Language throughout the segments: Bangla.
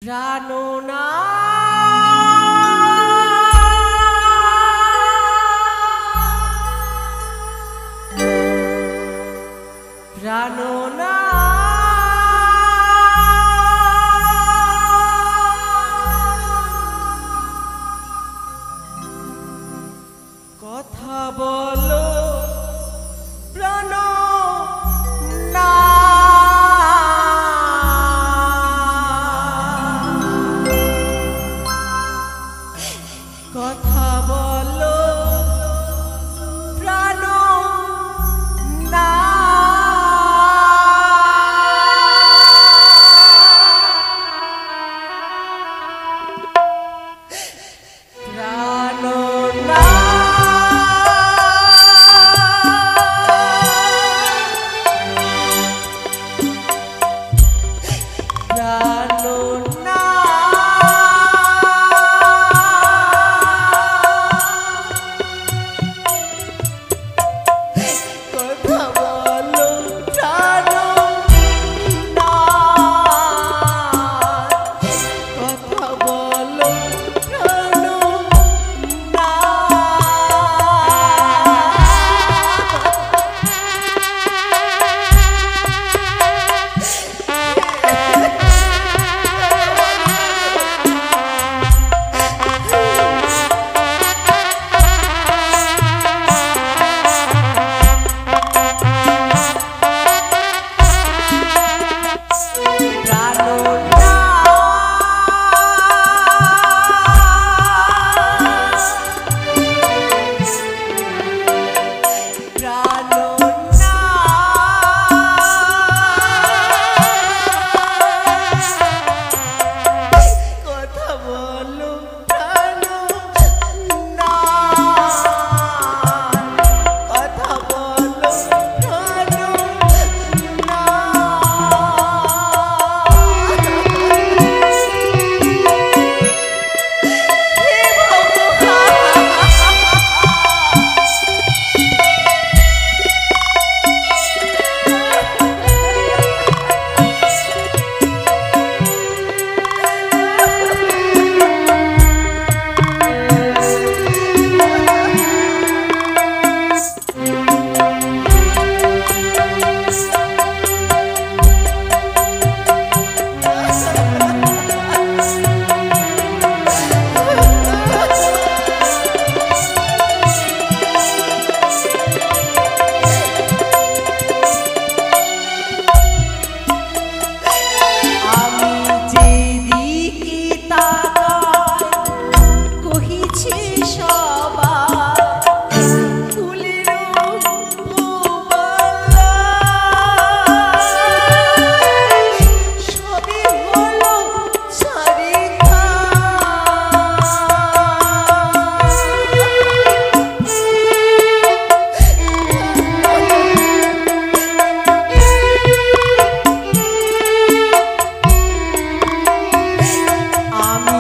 প্রাণনা প্রাণনা কথা বলো প্রাণ না কথা বলো প্রাণ না প্রাণ না আমি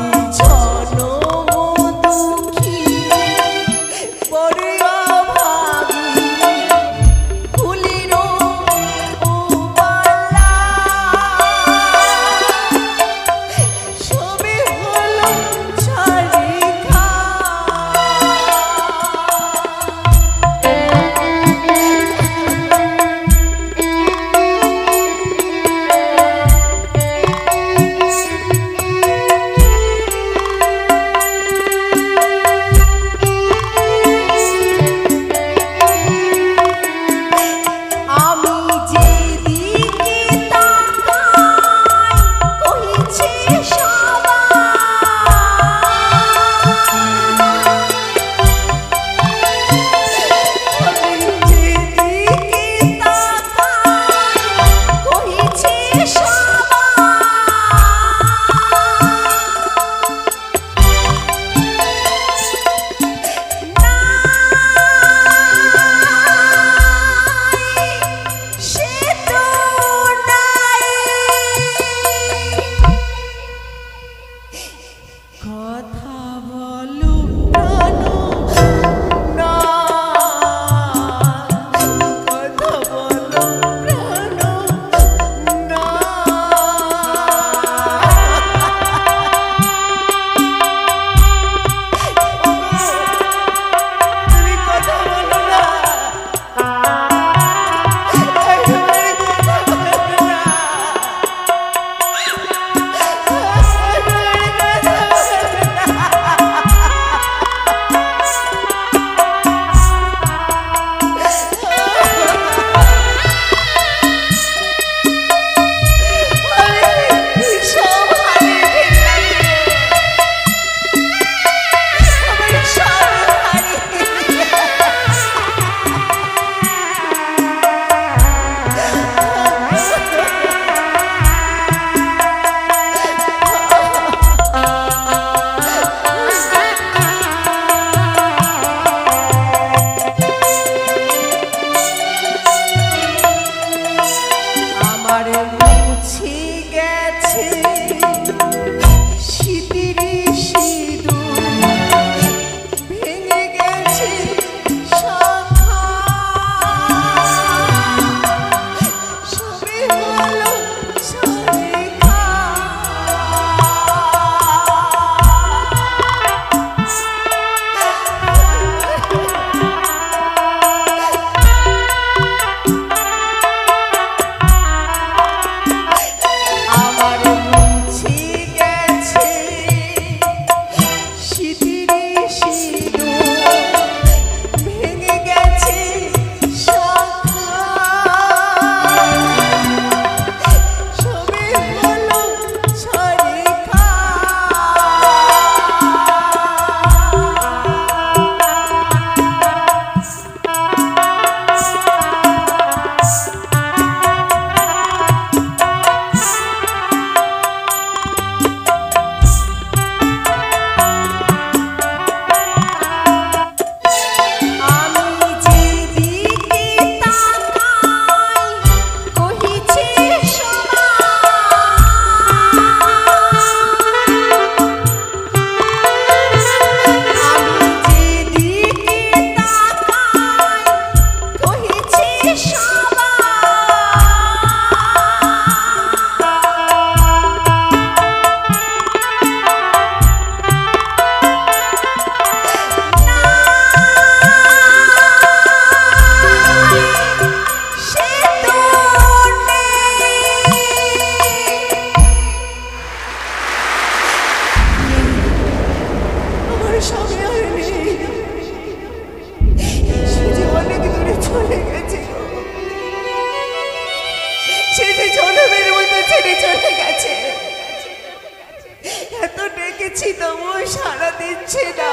এত ডেকেছি তবুও সাড়া দিচ্ছে না।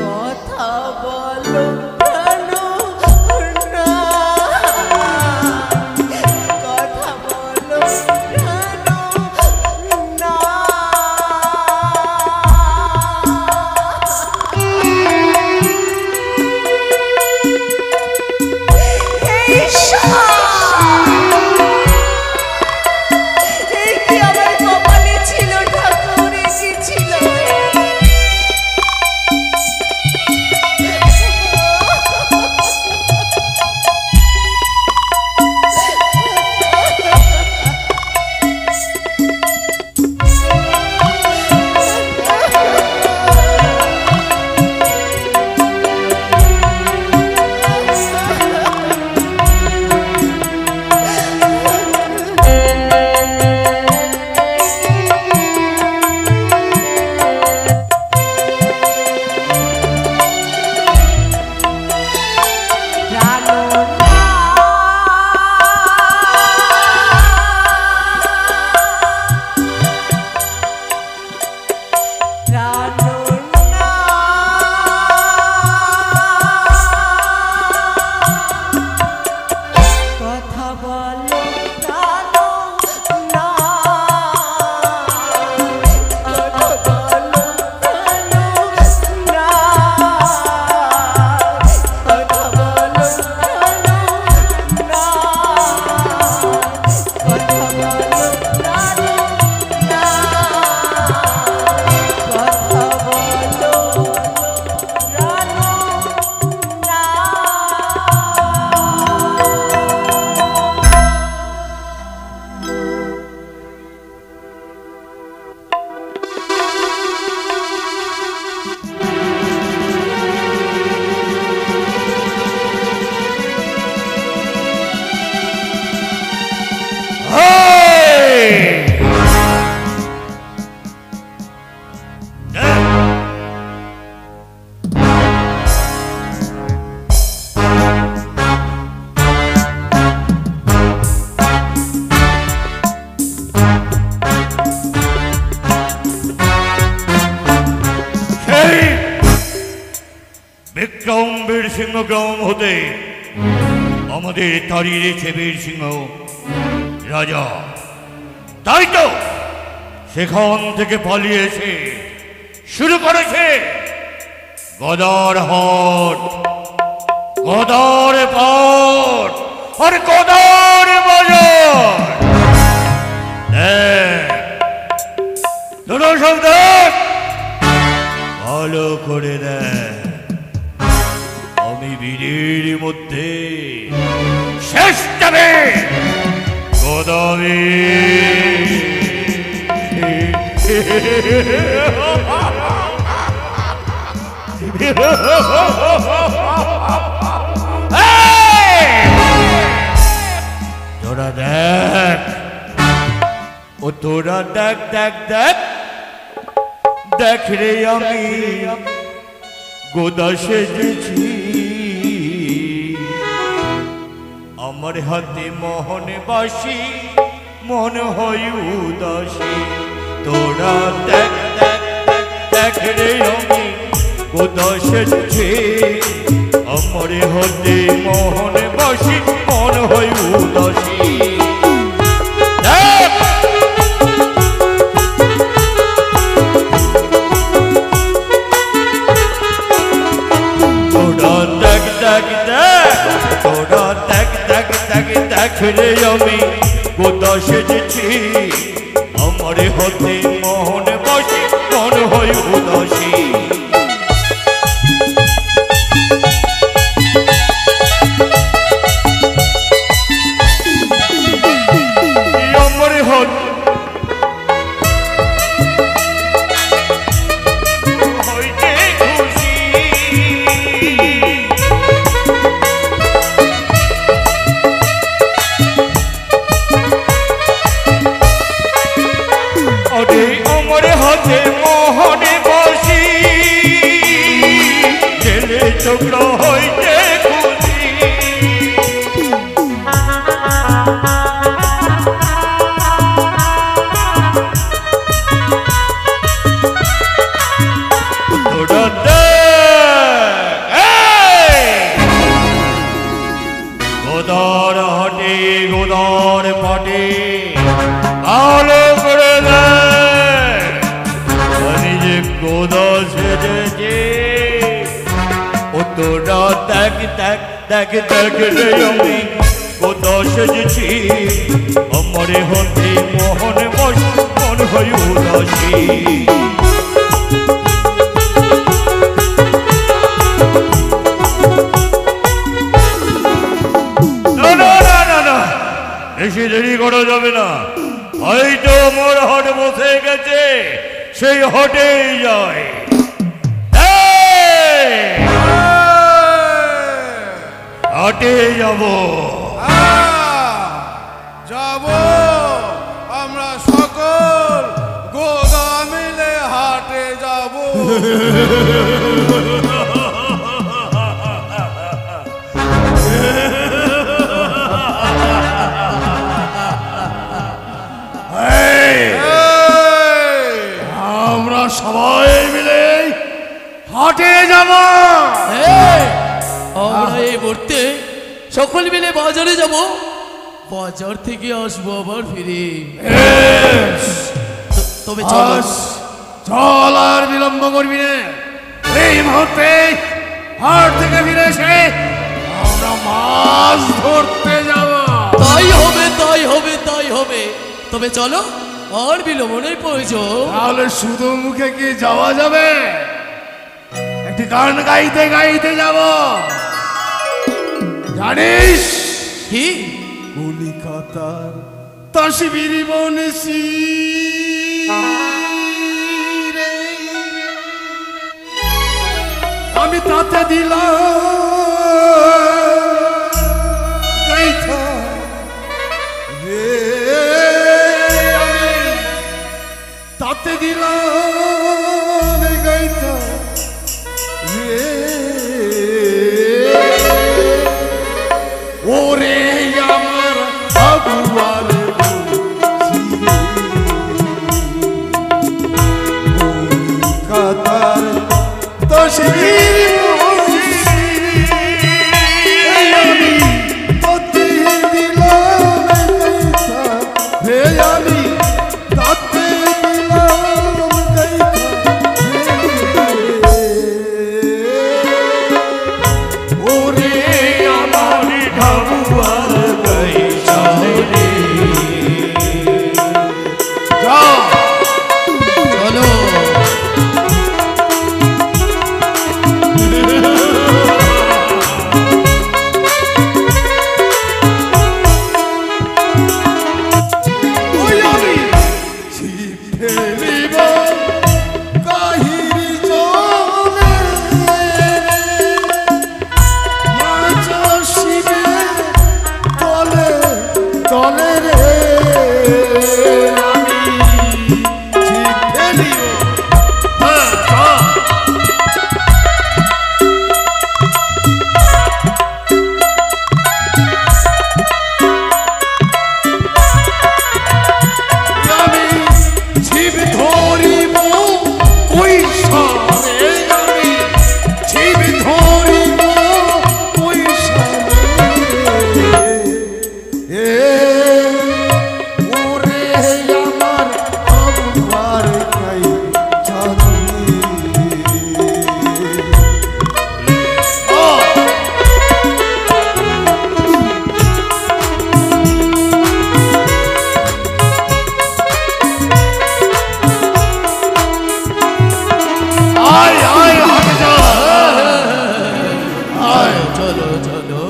কথা বলো প্রাণ না, কথা বলো প্রাণ না। এই কি আমার কপালে ছিল ঠাকুর, এই কি ছিল? বিক্রম বীর সিংহ গ্রাম হতে আমাদের তাড়িয়েছে বীর সিংহ রাজা, তাই তো সেখান থেকে পালিয়েছে, শুরু করেছে গদার হাট, গদার পাট আর গদার বাজার। তোরা সব দেখ, ভালো করে দেখ, আমি বীরের মধ্যে শেষ যাবে গদাবি। তোরা দেখ, ও তোরা দেখ দেখ দেখ দেখ রে, আমি গোদা সেজেছি, আমার হাতে মোহন বাসি, মন হয় উদাসী। তোরা দেখ দেখ দেখ রে, আমি গোদা সেজেছি, আমার হাতে মোহন বাসি, মন হয় উদাসী। তোরা দেখ দেখ দেখ দেখ রে, আমি গোদা সেজেছি, আমার হাতে মোহন বাসি, মন হয় উদাসী। আমার হাত অমরে গোদার হাটে গোদার পাটে আলো করে দেয় নিজে গোদা সেজেছে ও তোরা দেখ দেখ দেখ দেখ রে আমি গোদা সেজেছি আমারে হতে মোহন বস মন হয় উদাসী বেশি দেরি করা যাবে না হয়তো মোর হাট বসে গেছে সেই হাটেই যায় হাটে যাব যাব আমরা সকল গোদা মিলে হাটে যাব আমরা সবাই মিলে হাটে যাব আমরা এই মুহূর্তে সকল মিলে বাজারে যাব বাজার থেকে আসবো আবার ফিরে তবে চল চল আর বিলম্ব করবি না এই মুহূর্তে হাট থেকে ফিরে এসে আমরা মাছ ধরতে যাব তাই হবে তাই হবে তাই হবে তবে চলো আর বিলম্বনের প্রয়োজন তাহলে শুধু মুখে কি যাওয়া যাবে একটি গান গাইতে গাইতে যাব জানিস কি কলিকাতার তসবির বনসি আমি তাতে দিলাম গাইথা রে আমি তাতে দিলাম গাইথা রে ওরে আমার আবুয়ার কলকাতার তসবির আমি তাতে দিলাম গাইথা রে আমি তাতে দিলাম গাইথা ওরে আমার ঢাবুয়ার গাইছা রে যা চলো ওই আমি ছিপ ফেলিব কাহিরি জলে মাছ শিবে তলে তলে রে আমি ছিপ ফেলিব আমি ছিপ ধরিব ওই সামনে আমি ছিপ ধরিব ওই সামনে ওরে আমার আবুয়ার গাই চাঁদনি আয় আয় হাটে যা আয় চলো চলো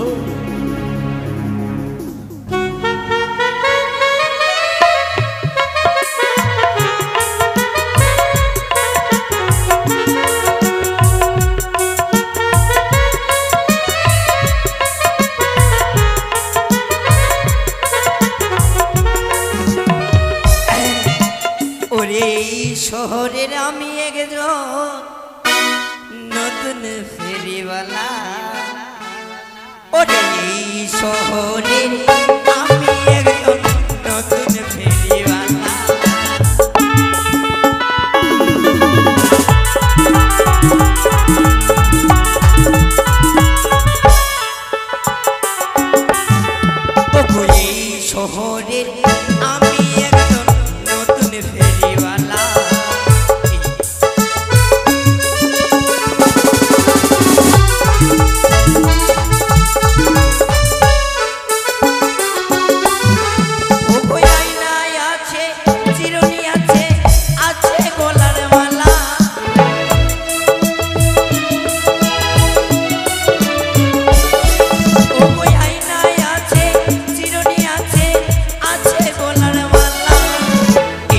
ওরে এই শহরের আমি একজন নতুন ফেরিওয়ালা ওরে এই শহরের আমি একজন নতুন ফেরিওয়ালা শহরের আমি একজন নতুন ফেরিওয়ালা। ওই আয়নায় আছে চিরুনি আছে, আছে গলার মালা। ওই আয়নায় আছে চিরুনি আছে, আছে গলার মালা।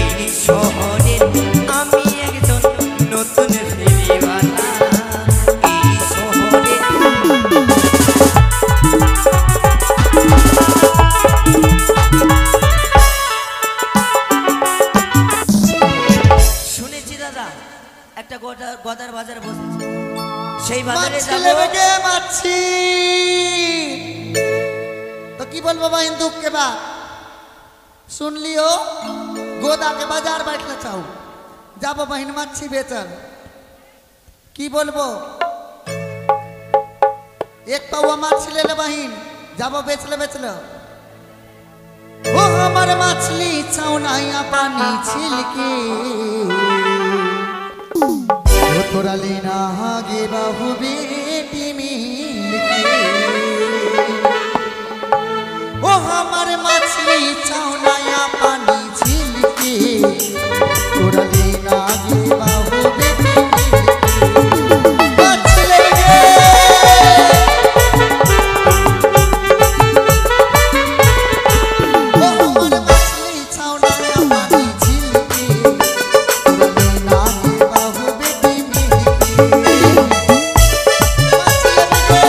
এই শহরের আমি একজন নতুন ফেরিওয়ালা। এই শহরের শুনেছি দাদা একটা গদার বাজার বসেছে, সেই বাজারে যাবো। মাছি तो की बोल बाबा इन दुख के बाद सुन लियो गोदा के बाजार बैठना चाहू जाबो बहन मच्छी बेचल की बोलबो एक पौवा मच्छी ले ले बहन जाबो बेच ले ओ हमर मछली चौनाया पानी छिलके ओ तोरा लेना गे बाबू बेटी मिलके ओ हमर मछली चौनाया पानी छिलके तोरा लेना गे बाबू बेटी मछली गे ओ हमर मछली चौनाया पानी छिलके तोरा लेना गे बाबू बेटी मिलके मछली गे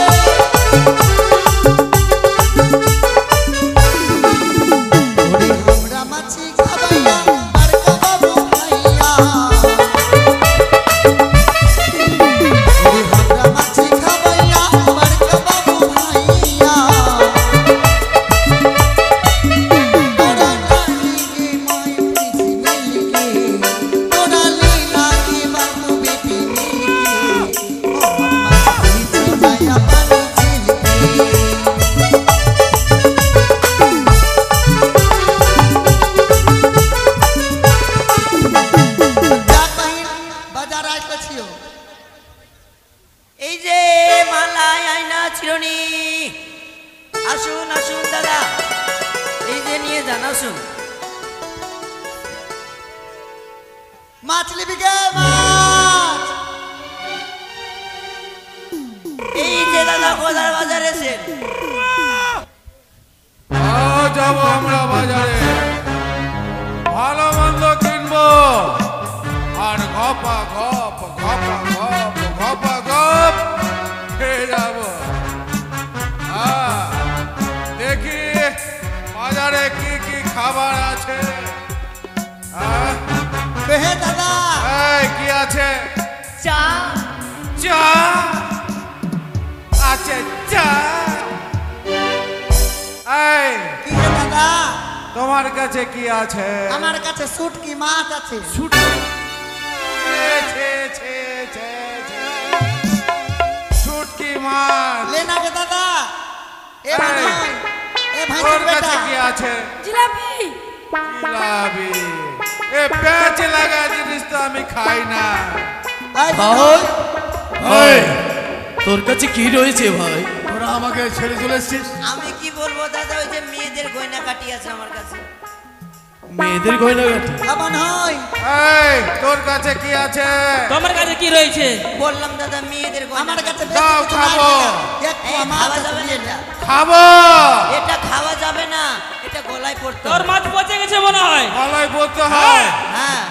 ओरे हमरा मच्छी खबैया बड़का बाबू भैया ओरे हमरा मच्छी खबैया बड़का बाबू भैया तोरा नानी के माई पीछे मिलके तोरा लीला के बाबू बेटी मिलके ओ मछली चौनाया पानी छिलके বাজার আসতে ছিও এই যে মালায় আয়না চিরুনি, আসুন আসুন দাদা, এই যে নিয়ে যান আসুন। মাছলি বিকে মাছ এই যে দাদা গদার বাজার এসেন। যাবো আমরা বাজারে, ভালো মন্দ কিনবো আর ঘপা ঘপ ঘপা ঘপ ঘপা ঘপ খেয়ে যাবো। দেখি বাজারে কি কি খাবার আছে। বেহে দাদা এই কি আছে? চা চা আছে, চা। এই কি রে দাদা তোমার কাছে কি আছে? আমার কাছে শুটকি মাছ আছে শুটকি মাছ। लेना के दादा ए এই, भाई ए भाई তোর बेटा কাছে কি আছে? জিলাপি। জিলাপি। এ পেঁচ লাগা জিনিস তো আমি খাই না। ভাই ভাই ভাই তোর কাছে কি রয়েছে ভাই? তোরা আমাকে ছেড়ে চলে এসছিস আমি কি বলবো দাদা, ওই যে মেয়েদের গয়না কাটি আছে আমার কাছে। মেয়েদের গয়না গাঠি? আমান হয় এই তোর কাছে কি আছে? তোমার কাছে কি রয়েছে? বললাম দাদা মেয়েদের গয়না আমার কাছে কাটি। দাও, খাবো। এক এই, মাছ খাওয়া আছে যাবে না দিয়ে এটা। খাবো। এটা খাওয়া যাবে না, এটা গলায় পড়তে তোর হবে। মাছ পচে গেছে মনে হয়। গলায় বলতে হয়। হ্যাঁ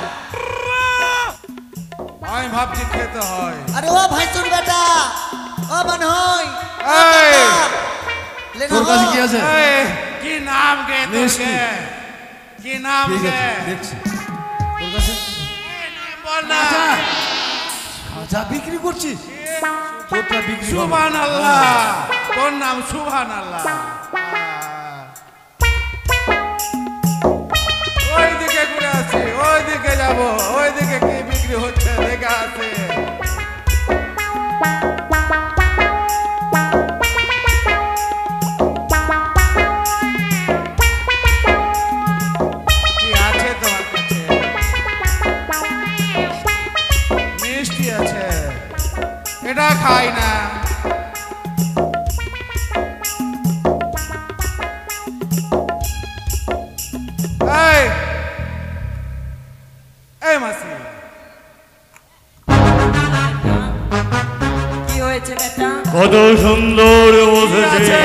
আমি ভাবছি খেতে হয়। अरे ओ भाई सुन बेटा ओ बन होय এই लेना তোর কাছে কি हो আছে এই, কি নাম গে মিষ্টি। তোকে? কি নাম ঠিক গে? আছে দেখছি তোর কাছে বল না। খাজা বিক্রি করছিস তোরটা বিক্রি হবে। সুবহানাল্লাহ। তোর নাম সুবহানাল্লাহ। ওই দিকে ঘুরে আসি, ওই দিকে যাব, ওই দিকে কি বিক্রি হচ্ছে দেখে আসি। খাই না। এই এই মাসি, কি হয়েছে বেটা? কত সুন্দর কি বসেছে আছে?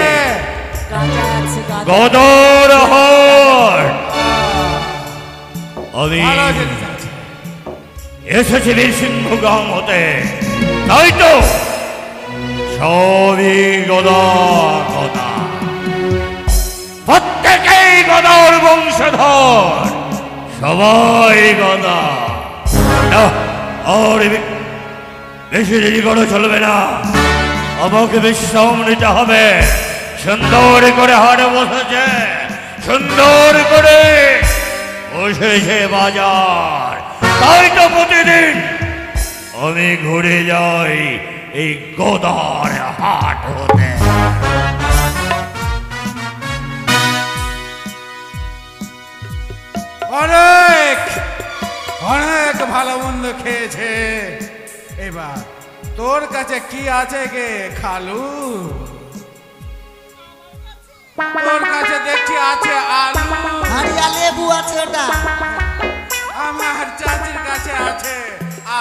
গাঁজা আছে গাঁজা। গদর হাট। আমি ভালো জিনিস আছে। এসেছি সিংহগ্রাম হতে, তাই তো সবই গদার কথা, প্রত্যেকেই গদার বংশধর, সবাই গদা। না, আর বেশি দেরি করে চলবে না, আমাকে বিশ্রাম নিতে হবে। সুন্দর করে হাটে বসেছে, সুন্দর করে বসেছে বাজার, তাই তো প্রতিদিন আমি ঘুরে যাই এই গদার হাট হতে। অনেক অনেক ভালো মন্দ খেয়েছে, এবার তোর কাছে কি আছে গে খালু? তোর কাছে দেখছি আছে আলু, হাড়িয়া লেবু আছে ওটা। আমার চাচির কাছে আছে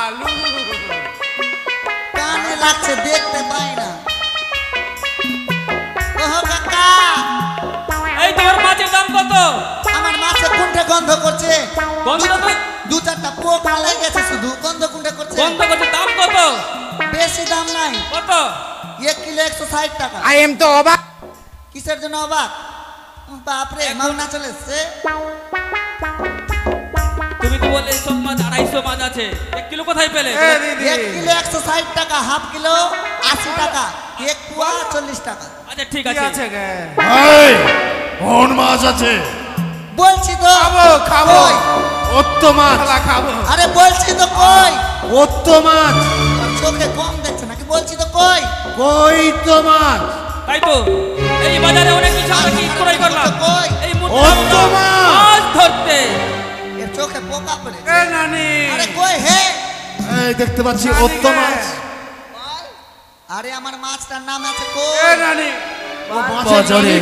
আলু। কানে লাগছে, দেখতে পাই না। ওহো কাকা, এই তোমার মাছের দাম কত? আমার মাছে কুণ্ঠে গন্ধ করছে। গন্ধ তো দু চারটা পোকা লেগেছে, শুধু গন্ধ কুণ্ঠে করছে। গন্ধ করছে, দাম কত? বেশি দাম নাই, কত? 1 কিলো 160 টাকা। আই এম তো অবাক। কিসের জন্য অবাক? বাপরে, মাওনা চলে এসছে। তুমি তো বললে সব মাছ 250 মাছ আছে, 1 কিলো কোথায় পেলে? এ দিদি, 1 কিলো 160 টাকা, হাফ কিলো 80 টাকা, 1 পোয়া 40 টাকা। আচ্ছা ঠিক কি আছে। আছে গে? এই কোন মাছ আছে? বলছি তো খাবো খাবো, কই? অত্ত মাছ, শালা খাবো। আরে বলছি তো কই? অত্ত মাছ, চোখে কম দেখছে নাকি? বলছি তো কই? কই তো মাছ? তাই তো এই বাজারে অনেক কিছু আমরা কি ক্রয় করলাম। কই? এই অত মাছ! মাছ ধরতে এর চোখে পোকা পড়ে। এ নানি, আরে কই হে? এই দেখতে পাচ্ছি নানি অত্ত গে। মাছ। আরে আমার মাছটার নাম আছে এ কই? নানি, বাজারে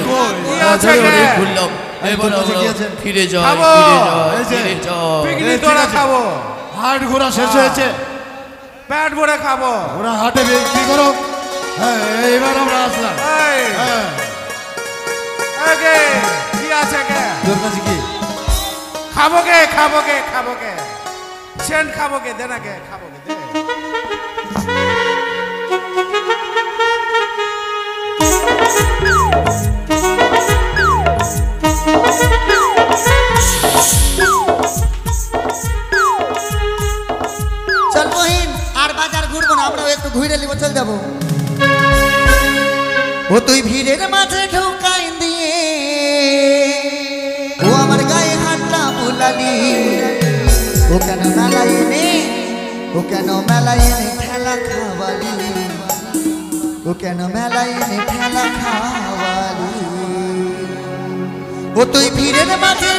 কি আছে বাজারে গে? অনেক ঘুরলাম, এবার কোথায় আমরা গিয়েছেন? ফিরে যাই, খাবো। এই যে। ফিরে যাই। পিকনিক ঠিক তোরা আছে। খাবো, হাট ঘোরা শেষ হয়েছে, পেট ভরে খাবো। ওরা হাটে বিক্রি করো। হ্যাঁ, এইবার আমরা আসলাম। এই হ্যাঁ, এ গে, কি আছে গে? তোর কাছে কি? খাবো গে খাবো গে খাবো গে, সেন্ট খাবো গে, দে না গে, খাবো গে, দে। চল মহিন, আর বাজার ঘুরবো না, আমরা একটু ঘুরে নিব, চল যাবো। ও তুই ভিড়ের মাঝে ঢোকাই দিয়ে, ও আমার গায়ে হাতটা বুলালি, ও কেন মেলায় এনে, ও কেন মেলায় এনে ঠেলা খাওয়ালি, ও কেন মেলায় এনে ঠেলা খাওয়ালি। ও তুই ভিড়ের মাঝে